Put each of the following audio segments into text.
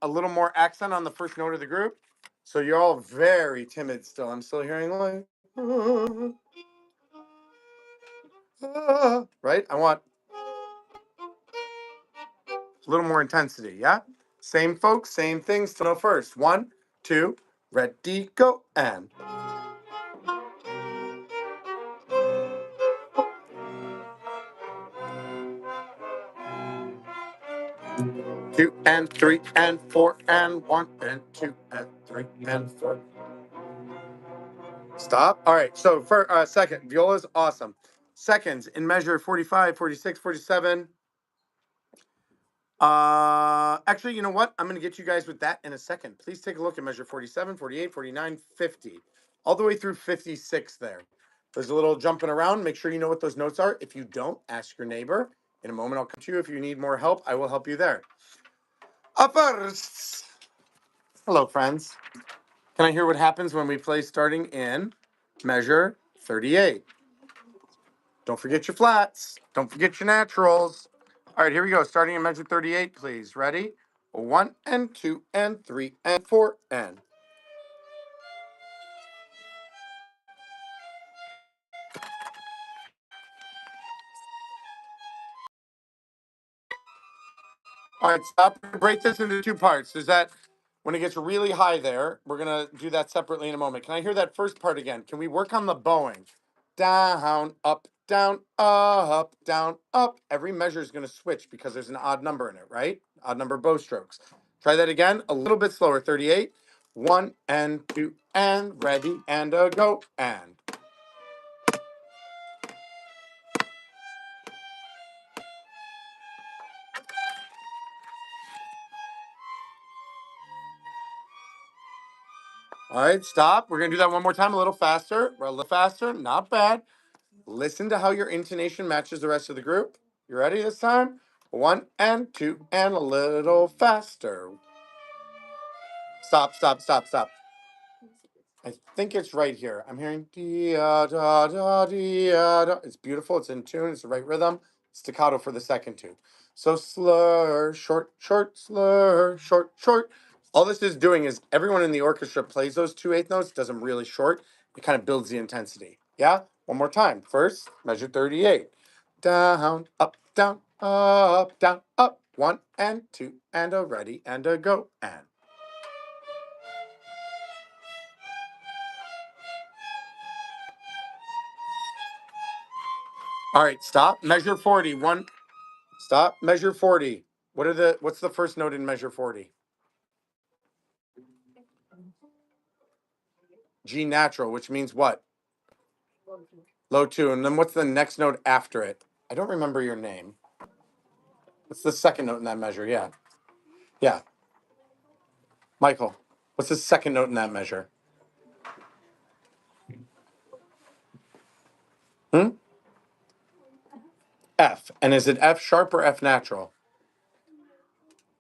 a little more accent on the first note of the group. So you're all very timid still. I'm still hearing like, right? I want a little more intensity, yeah? Same folks, same things, still no first. 1, 2, ready, go, and. 2 and 3 and 4 and 1 and 2 and 3 and 4. Stop. All right. So for second, viola's awesome. Seconds in measure 45, 46, 47. Actually, you know what? I'm going to get you guys with that in a second. Please take a look at measure 47, 48, 49, 50. All the way through 56 there. There's a little jumping around. Make sure you know what those notes are. If you don't, ask your neighbor. In a moment, I'll come to you. If you need more help, I will help you there. Up first. Hello, friends. Can I hear what happens when we play starting in measure 38? Don't forget your flats. Don't forget your naturals. All right, here we go. Starting in measure 38, please. Ready? 1 and 2 and 3 and 4 and. All right, stop. Break this into two parts. There's that when it gets really high there. We're going to do that separately in a moment. Can I hear that first part again? Can we work on the bowing? Down, up, down, up, down, up. Every measure is going to switch because there's an odd number in it, right? Odd number bow strokes. Try that again, a little bit slower. 38. 1 and 2 and ready and a go and. All right, stop. We're going to do that one more time, a little faster. A little faster, not bad. Listen to how your intonation matches the rest of the group. You ready this time? 1 and 2 and a little faster. Stop, stop, stop, stop. I think it's right here. I'm hearing da da da da. It's beautiful. It's in tune. It's the right rhythm. Staccato for the second two. So slur, short, short, slur, short, short. All this is doing is everyone in the orchestra plays those 2/8 notes, does them really short. It kind of builds the intensity. Yeah? One more time. First, measure 38. Down, up, down, up, down, up. 1 and 2 and a ready and a go and. All right, stop. Measure 40. Stop. Measure 40. What's the first note in measure 40? G natural, which means what? Low 2. And then what's the next note after it? I don't remember your name. What's the second note in that measure? Yeah. Yeah. Michael. What's the second note in that measure? Hmm? F. And is it F sharp or F natural?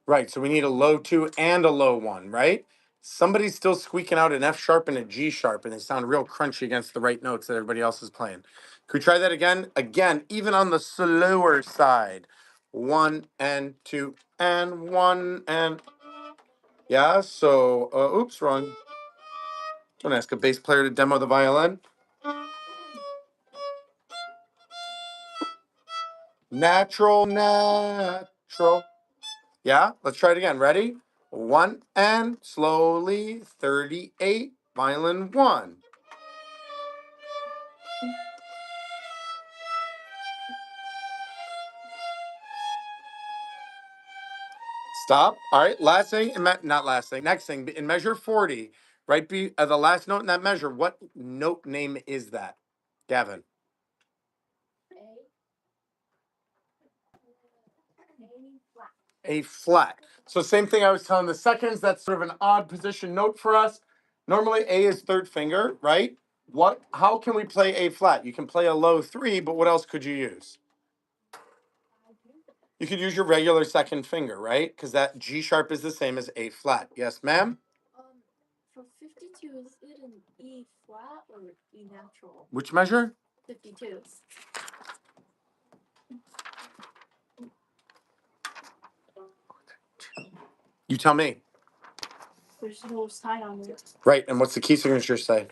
Right. So we need a low 2 and a low 1, right? Somebody's still squeaking out an F sharp and a G sharp, and they sound real crunchy against the right notes that everybody else is playing. Could we try that again? Again, even on the slower side. 1 and 2 and 1 and. Yeah, so, oops, wrong. Don't ask a bass player to demo the violin. Natural, natural. Yeah, let's try it again. Ready? 1 and slowly 38, violin 1. Stop. All right, last thing, not last thing, next thing, in measure 40, right the last note in that measure, what note name is that? Gavin. A flat. So same thing I was telling the seconds, that's sort of an odd position note for us. Normally A is third finger, right? How can we play A flat? You can play a low 3, but what else could you use? You could use your regular second finger, right? Because that G sharp is the same as A flat. Yes, ma'am? For 52, is it an E flat or E natural? Which measure? 52. You tell me. there's no sign on it. Right, and what's the key signature say?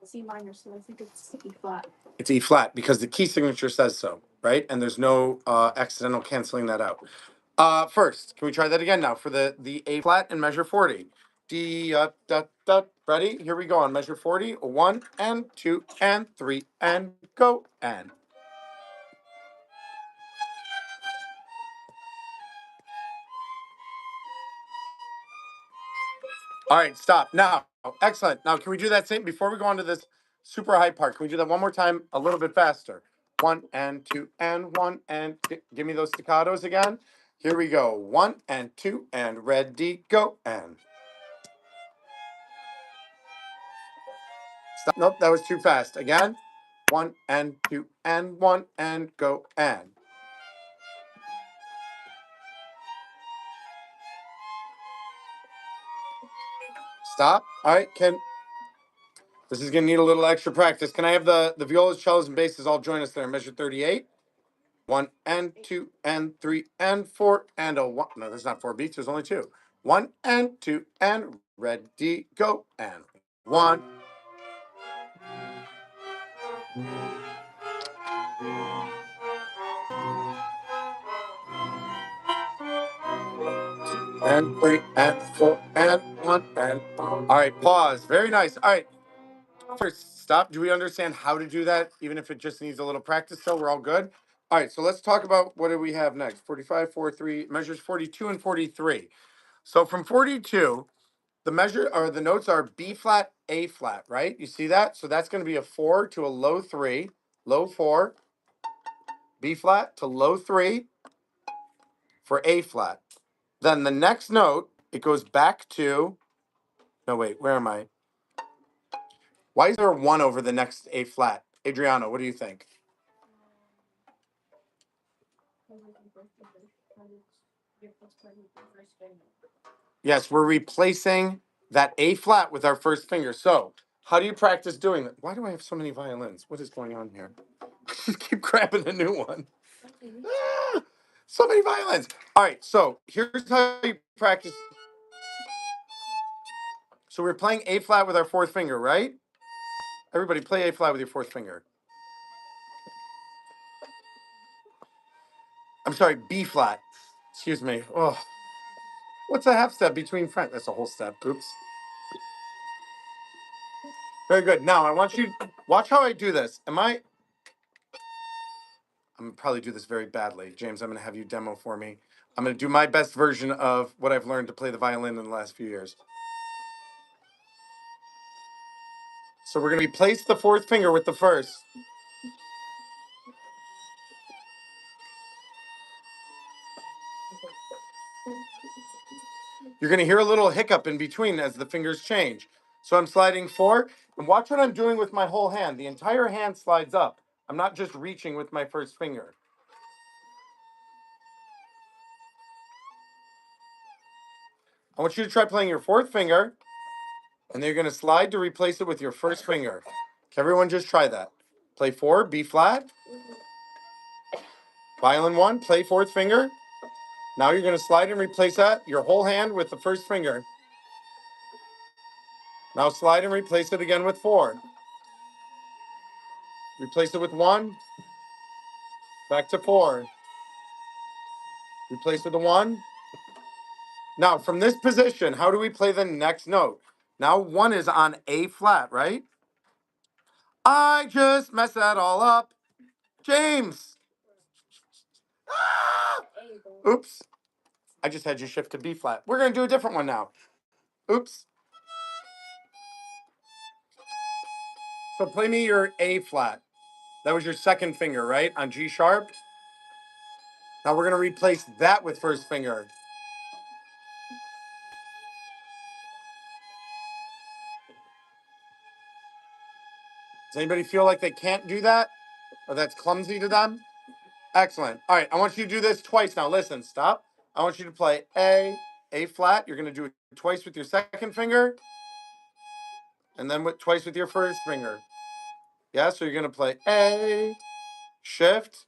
C minor, so I think it's E flat. It's E flat because the key signature says so, right? And there's no accidental canceling that out. First, can we try that again now for the A flat and measure 40? D da da. Ready? Here we go on measure 40. 1 and 2 and 3 and go and. All right, stop. Now, excellent. Now, can we do that same before we go on to this super high part? Can we do that one more time a little bit faster? 1 and 2 and 1 and give me those staccatos again. Here we go. 1 and 2 and ready, go and. Stop. Nope, that was too fast. Again. 1 and 2 and 1 and go and. Stop. All right, this is gonna need a little extra practice. Can I have the violas, cellos, and basses all join us there? Measure 38. 1 and 2 and 3 and 4 and a 1. No, there's not 4 beats. There's only 2. 1 and 2 and ready, go and 1 and 3 and 4 and 1 and. All right, pause. Very nice. All right. First, stop. Do we understand how to do that? Even if it just needs a little practice, so we're all good. All right, so let's talk about what do we have next. 45, 43, measures 42 and 43. So from 42, the measure or the notes are B flat, A flat, right? You see that? So that's going to be a 4 to a low 3, low 4, B flat to low 3 for A flat. Then the next note, it goes back to, no, wait, where am I? Why is there a 1 over the next A flat? Adriano, what do you think? Yes, we're replacing that A flat with our first finger. So, how do you practice doing that? Why do I have so many violins? What is going on here? Just keep grabbing a new one. Ah, so many violins. All right, so here's how you practice. So we're playing A flat with our fourth finger, right? Everybody play A flat with your fourth finger. I'm sorry, B flat. Excuse me. Oh, what's a half step between frets? That's a whole step. Oops. Very good. Now I want you to watch how I do this. I'm gonna probably do this very badly. James, I'm gonna have you demo for me. I'm gonna do my best version of what I've learned to play the violin in the last few years. So we're gonna replace the fourth finger with the first. You're gonna hear a little hiccup in between as the fingers change. So I'm sliding 4, and watch what I'm doing with my whole hand. The entire hand slides up. I'm not just reaching with my first finger. I want you to try playing your fourth finger, and then you're gonna slide to replace it with your first finger. Can everyone just try that? Play 4, B flat. Violin 1, play fourth finger. Now you're going to slide and replace that, your whole hand with the first finger. Now slide and replace it again with 4. Replace it with 1. Back to 4. Replace with a 1. Now from this position, how do we play the next note? Now 1 is on A flat, right? I just messed that all up. James! Ah! Oops. I just had you shift to B flat. We're going to do a different one now. Oops. So play me your A flat. That was your second finger, right? On G sharp. Now we're going to replace that with first finger. Does anybody feel like they can't do that? Or that's clumsy to them? Excellent. All right, I want you to do this twice now. Listen, stop. I want you to play A flat. You're going to do it twice with your second finger. And then twice with your first finger. Yeah, so you're going to play A, shift.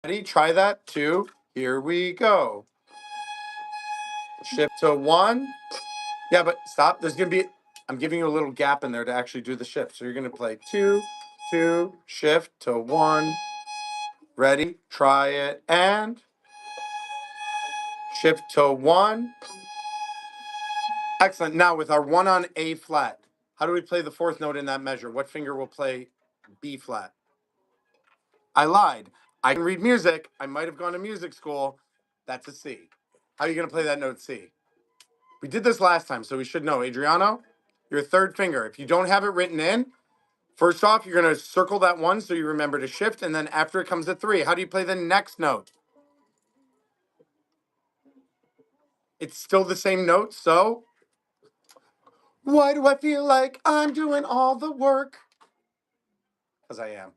Ready? Try that. 2. Here we go. shift to 1. Yeah, but stop. There's going to be, I'm giving you a little gap in there to actually do the shift. So you're going to play 2, 2, shift to 1. Ready? Try it. And shift to 1. Excellent. Now with our 1 on A flat, how do we play the fourth note in that measure? What finger will play B flat? I lied. I can read music. I might have gone to music school. That's a C. How are you going to play that note C? We did this last time, so we should know. Adriano, your third finger. If you don't have it written in, first off, you're going to circle that 1 so you remember to shift, and then after it comes a 3. How do you play the next note? It's still the same note, so why do I feel like I'm doing all the work? Because I am.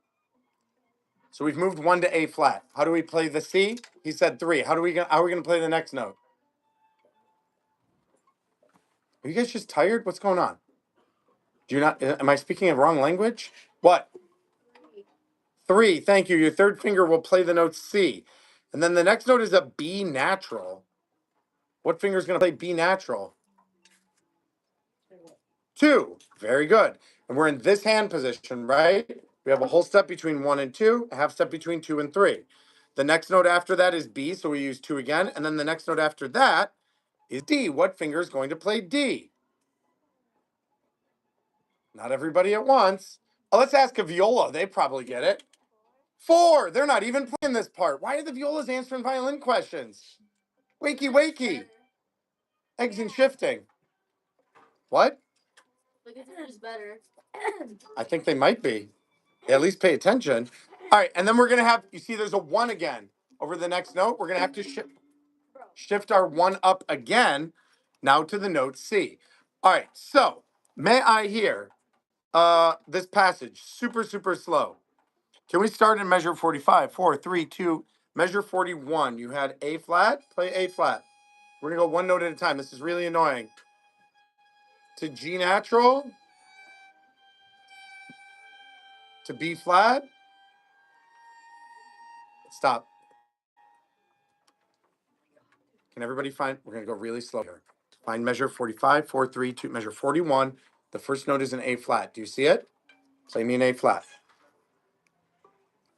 So we've moved 1 to A flat. How do we play the C? He said 3. How are we going to play the next note? Are you guys just tired? What's going on? Do you not? Am I speaking a wrong language? What? 3. Thank you. Your third finger will play the note C. And then the next note is a B natural. What finger is going to play B natural? 2. Very good. And we're in this hand position, right? We have a whole step between 1 and 2, a half step between 2 and 3. The next note after that is B, so we use 2 again. And then the next note after that is D. What finger is going to play D? Not everybody at once. Oh, let's ask a viola. They probably get it. 4. They're not even playing this part. Why are the violas answering violin questions? Wakey, wakey. Eggs and shifting. What? Look at hers better. I think they might be. They at least pay attention. All right, and then we're going to have, you see there's a 1 again. Over the next note, we're going to have to shift our 1 up again, now to the note C. All right, so may I hear this passage super, super slow? Can we start in measure 45? 4, 3, 2, measure 41. You had A flat, play A flat. We're going to go 1 note at a time. This is really annoying. To G natural, to B flat. Stop. Can everybody find? We're going to go really slow here. Find measure 45, 4, 3, 2, measure 41. The first note is an A flat. Do you see it? Play me an A flat.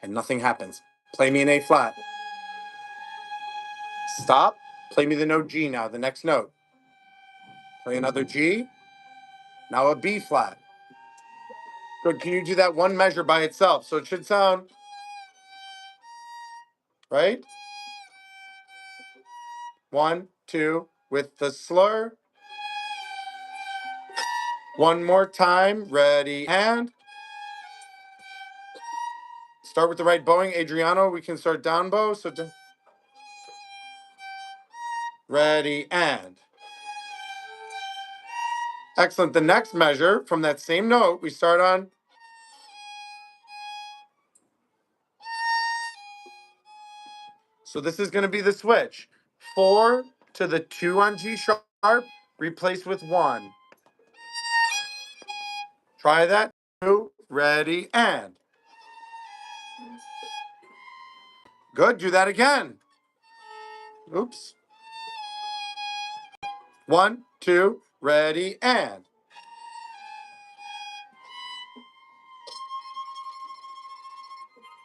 And nothing happens. Play me an A flat. Stop. Play me the note G now, the next note. Play another G. Now a B flat. Good. Can you do that one measure by itself? So it should sound, right? 1, 2, with the slur. One more time. Ready, and start with the right bowing. Adriano, we can start down bow. So ready, and excellent. The next measure from that same note, we start on. So this is going to be the switch. 4 to the 2 on G sharp, replace with 1. Try that. 2, ready, and. Good. Do that again. Oops. 1, 2, ready, and.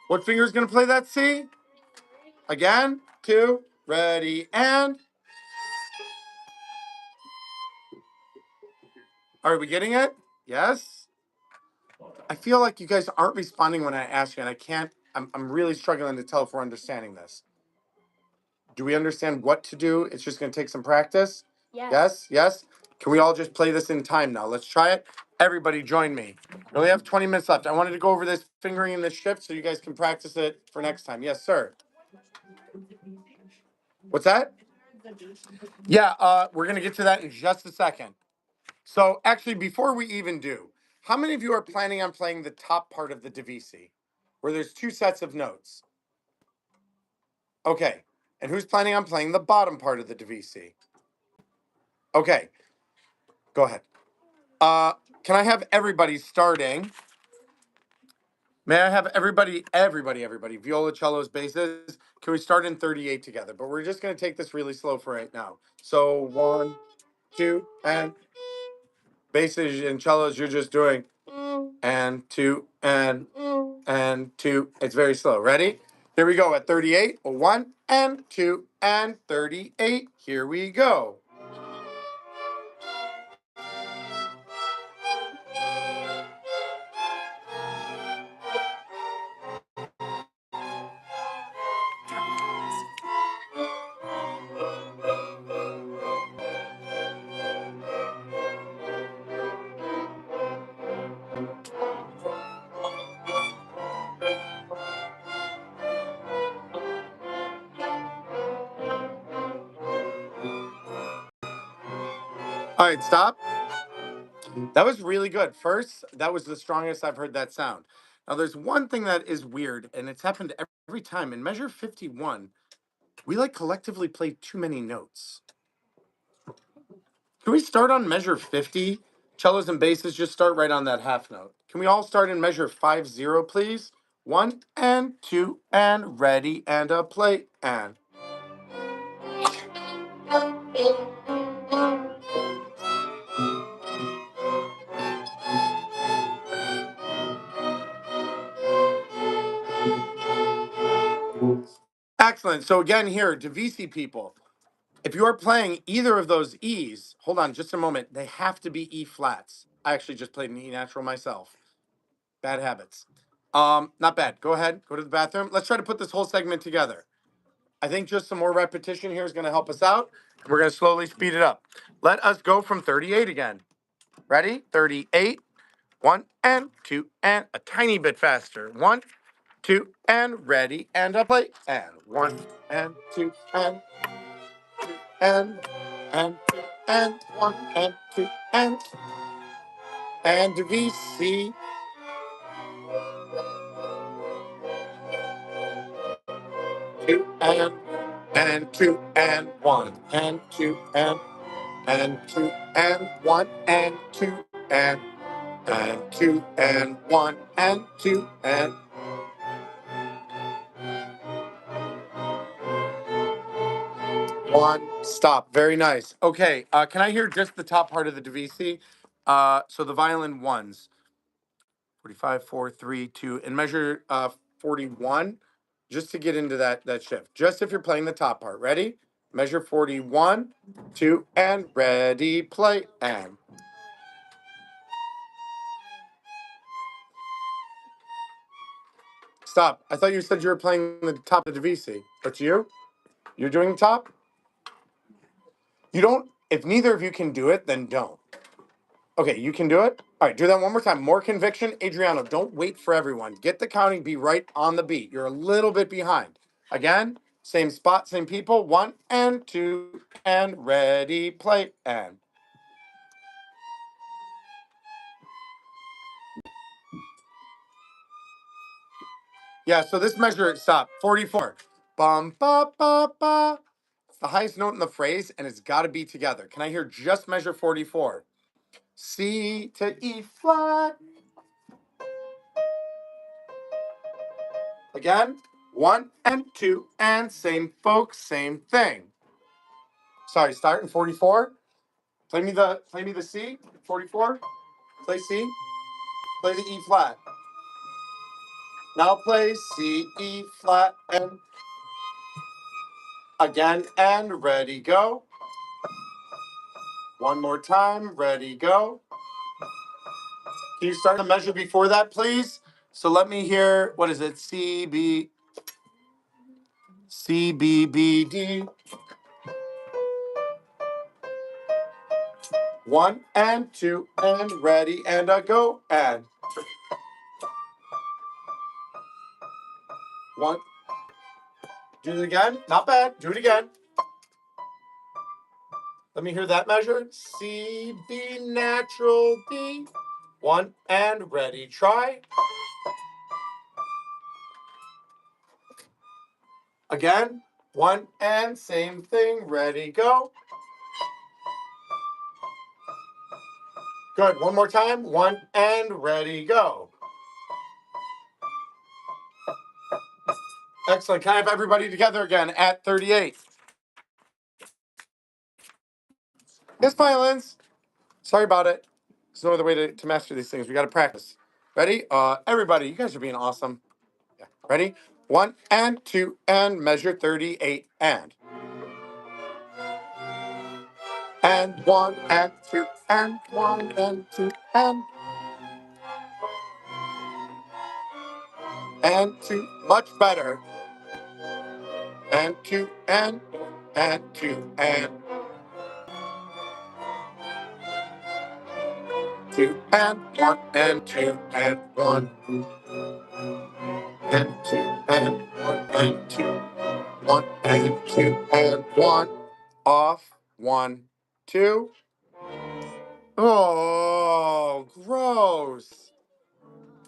What finger is going to play that C? Again. 2, ready, and. Are we getting it? Yes? I feel like you guys aren't responding when I ask you, and I can't. I'm really struggling to tell if we're understanding this. Do we understand what to do? It's just going to take some practice? Yes. Yes? Yes? Can we all just play this in time now? Let's try it. Everybody join me. We only have 20 minutes left. I wanted to go over this fingering and the shift so you guys can practice it for next time. Yes, sir. What's that? Yeah, we're going to get to that in just a second. So actually, before we even do, how many of you are planning on playing the top part of the Divisi, where there's 2 sets of notes? Okay. And who's planning on playing the bottom part of the Divisi? Okay. Go ahead. Can I have everybody starting May I have everybody, viola, cellos, basses, can we start in 38 together? But we're just going to take this really slow for right now. So 1, 2, and basses and cellos, you're just doing and 2, and 2. It's very slow. Ready? Here we go at 38. 1 and 2 and 38. Here we go. All right, stop. That was really good. First, that was the strongest I've heard that sound. Now, there's one thing that is weird, and it's happened every time. In measure 51, we like collectively play too many notes. Can we start on measure 50? Cellos and basses just start right on that half note. Can we all start in measure 50, please? 1 and 2 and ready and a play and. Excellent. So again here, Divisi people, if you are playing either of those E's, hold on just a moment. They have to be E flats. I actually just played an E natural myself. Bad habits. Not bad. Go ahead. Go to the bathroom. Let's try to put this whole segment together. I think just some more repetition here is going to help us out. We're going to slowly speed it up. Let us go from 38 again. Ready? 38. 1 and 2 and a tiny bit faster. 1, 2 and ready and a play and 1 and 2 and and 2 and 1 and 2 and VC 2 and 2 and 1 and 2 and 2 and 1 and 2 and 2 and 1 and 2 and 1. Stop. Very nice. Okay. Can I hear just the top part of the Divisi? So the violin ones. 45, 4, 3, 2, and measure 41, just to get into that shift. Just if you're playing the top part. Ready? Measure 41, 2, and ready, play, and. Stop. I thought you said you were playing the top of the Divisi. But you? You're doing the top? You don't, if neither of you can do it, then don't. Okay, you can do it? All right, do that one more time. More conviction. Adriano, don't wait for everyone. Get the counting, be right on the beat. You're a little bit behind. Again, same spot, same people. 1 and 2 and ready, play, and. Yeah, so this measure, stop. 44. Bum, ba, ba, ba. It's the highest note in the phrase, and it's got to be together. Can I hear just measure 44? C to E flat. Again, 1 and 2 and same folks, same thing. Sorry, start in 44. Play me the C. 44. Play C. Play the E flat. Now play C, E flat, and again and ready, go. One more time, ready, go. Can you start a measure before that, please? So let me hear, what is it? C, B, C, B, B, D. 1 and 2 and ready and a go and 1. Do it again. Not bad. Do it again. Let me hear that measure. C, B, natural, D. 1 and ready. Try. Again. 1 and same thing. Ready, go. Good. One more time. 1 and ready, go. Excellent. Can I have everybody together again at 38? Miss Violence. Sorry about it. There's no other way to master these things. We got to practice. Ready? Everybody, you guys are being awesome. Yeah. Ready? 1 and 2 and measure 38 and 1 and 2 and 1 and 2 and 2. Much better. And 2 and 2 and 2 and 1 and 2 and 1 and 2 and 1 and 2 1 and 2 and 1. Off. 1, 2. Oh, gross.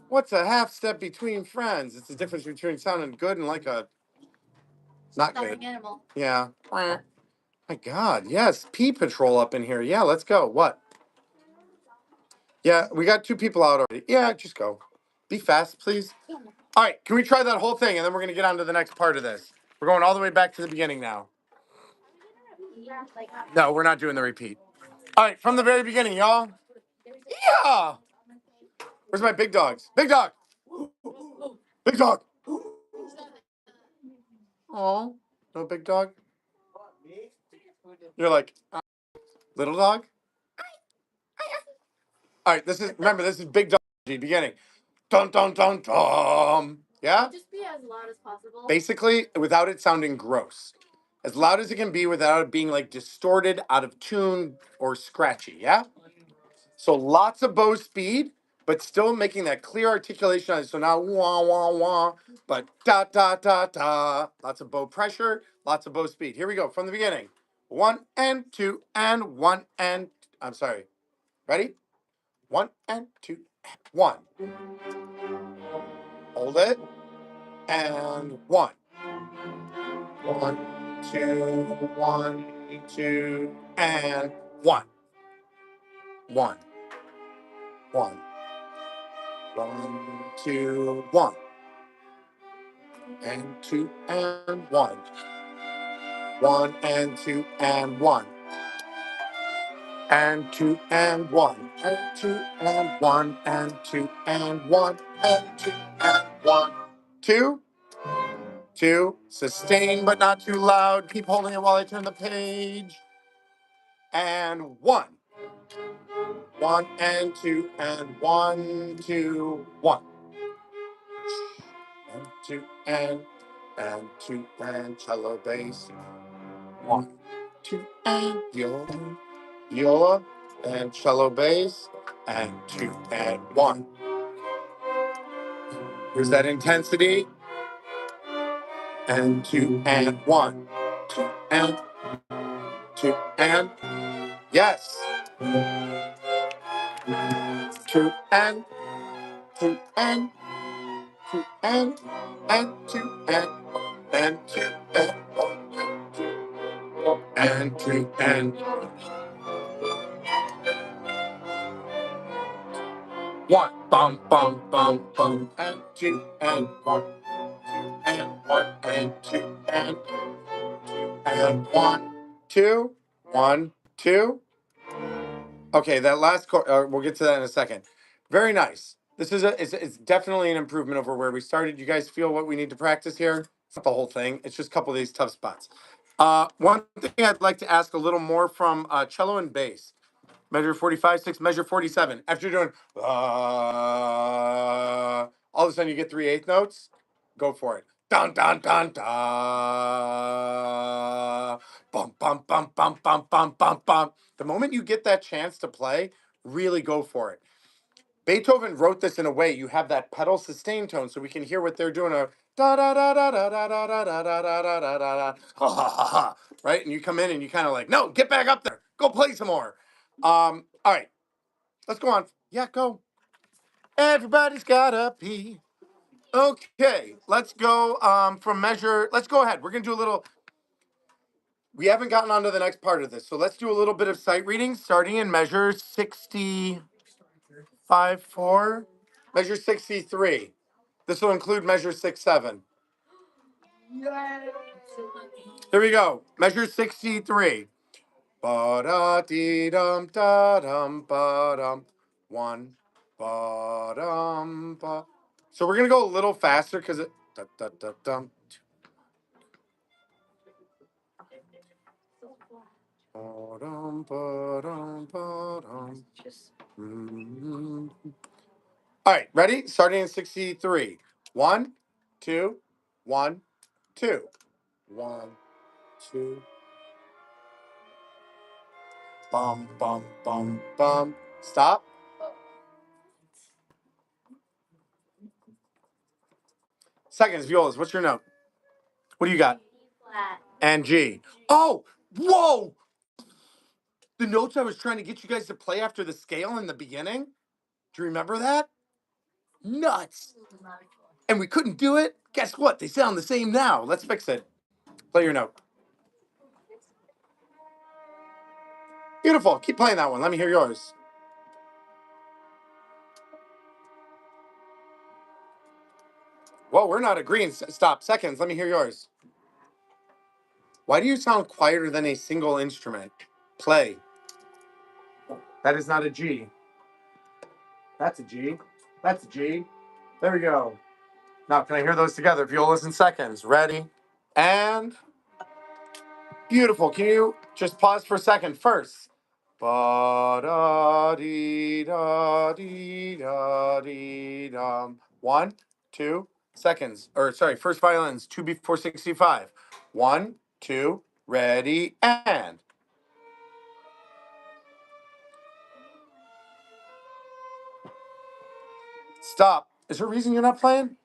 What's a half step between friends? It's the difference between sounding good and like a not good animal. Yeah. My God. Yes. Pee Patrol up in here. Yeah, let's go. What? Yeah, we got 2 people out already. Yeah, just go. Be fast, please. All right, can we try that whole thing and then we're going to get on to the next part of this? We're going all the way back to the beginning now. No, we're not doing the repeat. All right, from the very beginning, y'all. Yeah. Where's my big dogs? Big dog. Big dog. Oh, no big dog. You're like little dog. All right, this is big dog beginning. Dun dun dun dun. Yeah. Just be as loud as possible. Basically, without it sounding gross, as loud as it can be without it being like distorted, out of tune, or scratchy. Yeah. So lots of bow speed, but still making that clear articulation on it. So now wah wah wah, but da da da da. Lots of bow pressure, lots of bow speed. Here we go from the beginning. 1 and 2 and 1 and I'm sorry. Ready? 1 and 2 and 1. Hold it. And 1. 1, 2, 1, 2, and 1. 1. 1. 1, 2, 1. And 2 and 1. 1 and 2 and 1. And 2 and 1. And 2 and 1 and 2 and 1 and 2 and 1. 2. 2. Sustain but not too loud. Keep holding it while I turn the page. And 1. 1 and 2 and 1, 2, 1. And 2 and 2 and cello bass. 1, 2 and viola and cello bass and 2 and 1. Here's that intensity and 2 and 1. 2 and 2 and yes. 2 and 2 and 2 and 2 and 2 and 1 and 2 and 1. Bum bum bum bum and 2 and 1 and 1 and 2 and 1 2 1 2. Okay, that last chord. We'll get to that in a second. Very nice. This is it's definitely an improvement over where we started. You guys feel what we need to practice here? It's not the whole thing. It's just a couple of these tough spots. One thing I'd like to ask a little more from cello and bass. Measure 45, 6, measure 47. After you're doing all of a sudden you get 3/8 notes. Go for it. Dun dun dun dun. Bum bum bum bum bum bum bum bum. The moment you get that chance to play, really go for it. Beethoven wrote this in a way you have that pedal sustain tone, so we can hear what they're doing. Da da da da da da da da da da da da da da ha ha ha ha. Right, and you come in and you kind of like, no, get back up there, go play some more. All right, let's go on. Yeah, go. Everybody's gotta pee. Okay, let's go from measure. Let's go ahead. We're gonna do a little. We haven't gotten on to the next part of this, so let's do a little bit of sight reading, starting in measure 65 4, measure 63. This will include measure 6 7. Here we go. Measure 63. Ba da dee dum da dum ba dum. One. Ba dum ba. So we're gonna go a little faster because it. Da, da, da, dum. Ba dum ba dum ba dum. Mhm. All right, ready? Starting in 63. One, two, one, two. One, two. Bum, bum, bum, bum. Stop. Seconds, violas. What's your note? What do you got? Flat. And G. Oh, whoa! The notes I was trying to get you guys to play after the scale in the beginning. Do you remember that? Nuts. And we couldn't do it. Guess what? They sound the same now. Let's fix it. Play your note. Beautiful. Keep playing that one. Let me hear yours. Whoa, we're not agreeing. Stop. Seconds. Let me hear yours. Why do you sound quieter than a single instrument? Play. That is not a G. That's a G. That's a G. There we go. Now, can I hear those together? Violas in seconds. Ready? And beautiful. Can you just pause for a second first? Ba da dee da dee da dee dum. 1, 2 seconds. Or sorry, first violins 2 before 65. 1, 2, ready, and stop. Is there a reason you're not playing?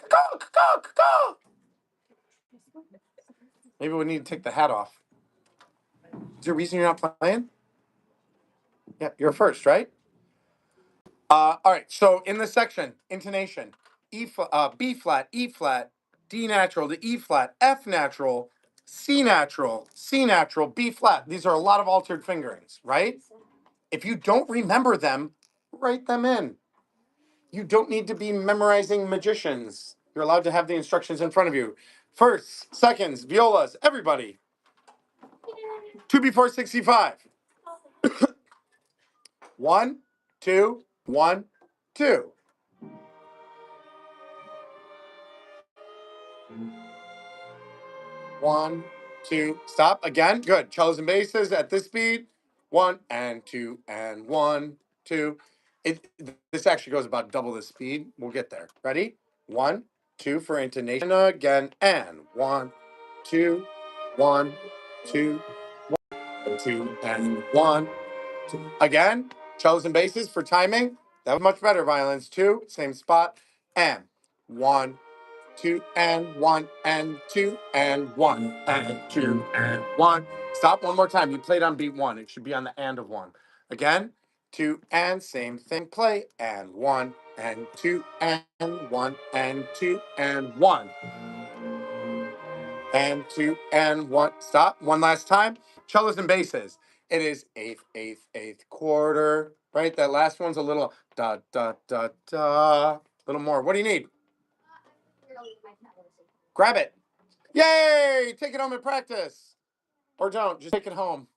Go, go, go. Maybe we need to take the hat off. Is there a reason you're not playing? Yeah, you're first, right? All right. So in this section, intonation: B flat, E flat, D natural to E flat, F natural, C natural, C natural, B flat. These are a lot of altered fingerings, right? If you don't remember them, write them in. You don't need to be memorizing magicians. You're allowed to have the instructions in front of you. First, seconds, violas, everybody. 2 before 65. 1, 2, 1, 2. 1, 2. Stop again. Good. Cellos and basses at this speed. 1 and 2 and 1, 2. It this actually goes about double the speed. We'll get there. Ready? 1, 2 for intonation again. And 1, 2, 1, 2, 2 and 1, 2. Again. Cellos and basses for timing. That was much better. Violins 2. Same spot. And 1, 2 and 1 and 2 and 1 and 2 and 1. Stop one more time. You played on beat 1. It should be on the and of 1. Again, 2 and same thing. Play and 1 and 2 and 1 and 2 and 1 and 2 and 1. Stop one last time. Cellos and basses. It is eighth, eighth, eighth quarter. Right? That last one's a little da da da da. A little more. What do you need? Grab it. Yay! Take it home and practice. Or don't. Just take it home.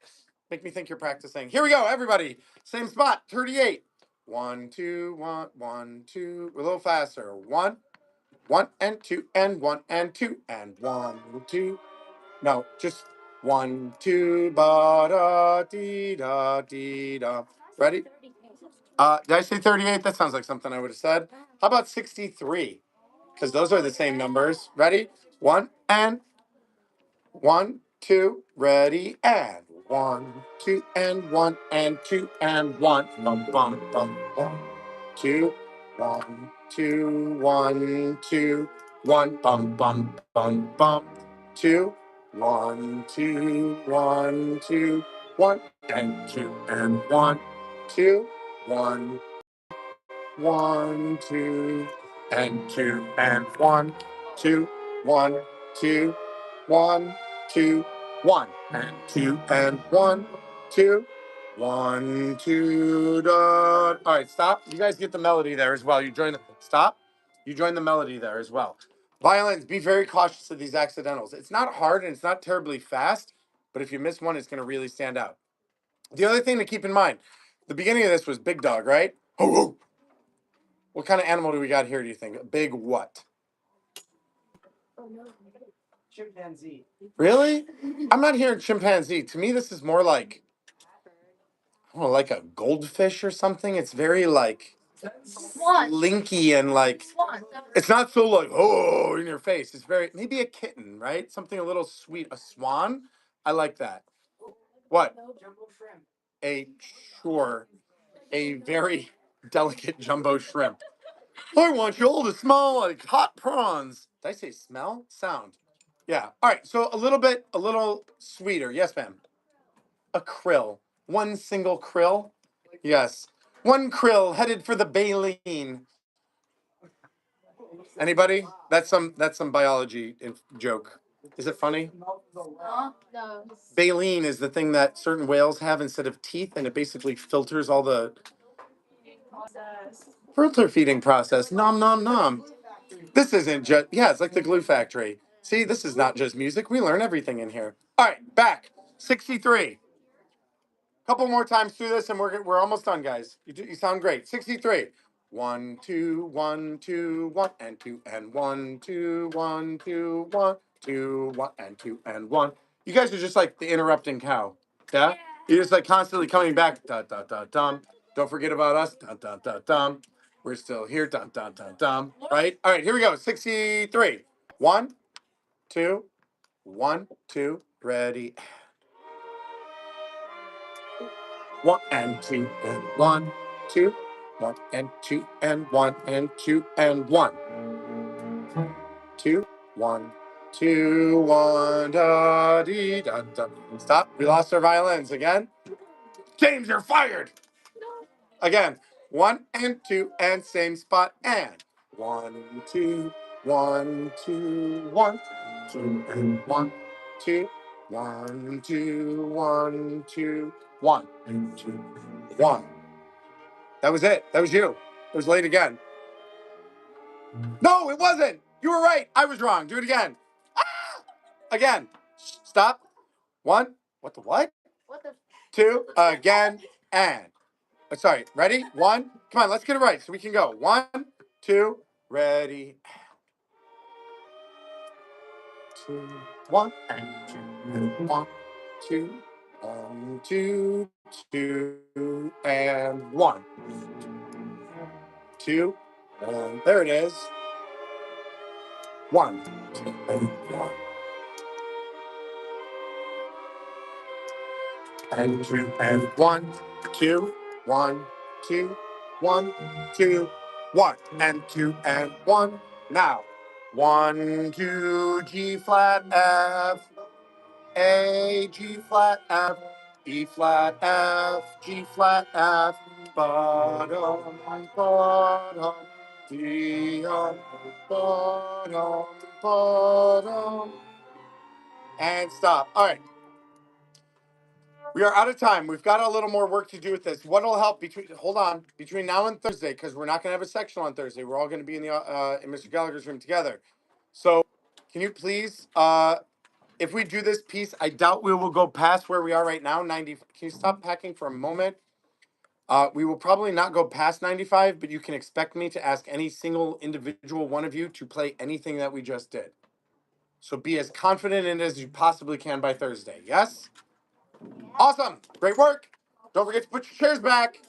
Make me think you're practicing. Here we go, everybody. Same spot. 38. 1, 2, 1, 1, 2. A little faster. 1, 1 and 2 and 1 and 2 and 1, 2. No, just 1, 2. Ba da dee da dee da. Ready? Did I say 38? That sounds like something I would have said. How about 63? Because those are the same numbers. Ready? 1 and 1, 2, ready, and 1, 2, and 1, and 2, and 1. Bum, bum, bum, bum. 2, 1, 2, 1, 2, 1. Bum, bum, bum, bum. 2, 1, 2, 1, 2, 1, and 2, and 1. 2, 1, 1, 2, and 2, and 1, 2, 1, 2, 1, 2, 1, and 2, and 1, 2, 1, 2, dot. All right, stop. You guys get the melody there as well. You join the stop. You join the melody there as well. Violins, be very cautious of these accidentals. It's not hard and it's not terribly fast, but if you miss one, it's going to really stand out. The other thing to keep in mind, the beginning of this was big dog, right? Ho, ho. What kind of animal do we got here, do you think? A big what? Oh no. Chimpanzee. Really? I'm not hearing chimpanzee. To me, this is more like, I don't know, like a goldfish or something. It's very like Swan. slinky and like, Swan. it's not so like, oh, in your face. It's very, maybe a kitten, right? Something a little sweet. A swan? I like that. What? Jumbo shrimp. A, sure, a very delicate jumbo shrimp. I want you all to smell like hot prawns. Did I say smell? Sound. Yeah. All right. So a little sweeter. Yes, ma'am. A krill. One single krill. Yes. One krill headed for the baleen. Anybody? That's some biology joke. Is it funny? No. Baleen is the thing that certain whales have instead of teeth, and it basically filters all the filter feeding process. Nom nom nom. This isn't just, yeah, it's like the glue factory. See, this is not just music. We learn everything in here. All right, back. 63. Couple more times through this and we're almost done, guys. You sound great. 63. 1, 2, 1, 2, 1, and 2, and 1, 2, 1, 2, 1, 2, 1, and 2, and 1. You guys are just like the interrupting cow. Yeah? You're just like constantly coming back. Da, da, da, dum. Don't forget about us. Da, da, da, dum. We're still here. Da, da, da, dum. Right? All right, here we go. 63. 1, 2, 1, 2, ready. 1 and 2 and 1, 2, 1 and 2 and 1 and 2 and 1, 2, 1, 2, 1, da dee da da. Stop. We lost our violins again. James, you're fired. Again. 1 and 2 and same spot and 1, 2, 1, 2, 1, 2 and 1, 2, 1, 2, 1, 2, 1, 2, 1. That was it. That was you. It was late again. No, it wasn't. You were right. I was wrong. Do it again. Ah! Again. Stop. 1. What the what? What the? 2. Again. And. Sorry. Ready? 1. Come on. Let's get it right so we can go. 1, 2. Ready. 2, 1, and 2, and 1, 2, 1, 2, 2, and 1, 2, and there it is. 1, 2, and 1. And 2 and 1, 2, 1, 2, 1, 2, 1, and 2 and 1. Now, 1, 2, G flat F, A, G flat F, E flat F, G flat F, bottom, bottom, D on, bottom, bottom, and stop. All right. We are out of time. We've got a little more work to do with this. What will help between now and Thursday, because we're not going to have a sectional on Thursday. We're all going to be in the in Mr. Gallagher's room together. So, can you please, if we do this piece, I doubt we will go past where we are right now. 90. Can you stop packing for a moment? We will probably not go past 95, but you can expect me to ask any single individual one of you to play anything that we just did. So be as confident in it as you possibly can by Thursday. Yes? Awesome. Great work. Don't forget to put your chairs back.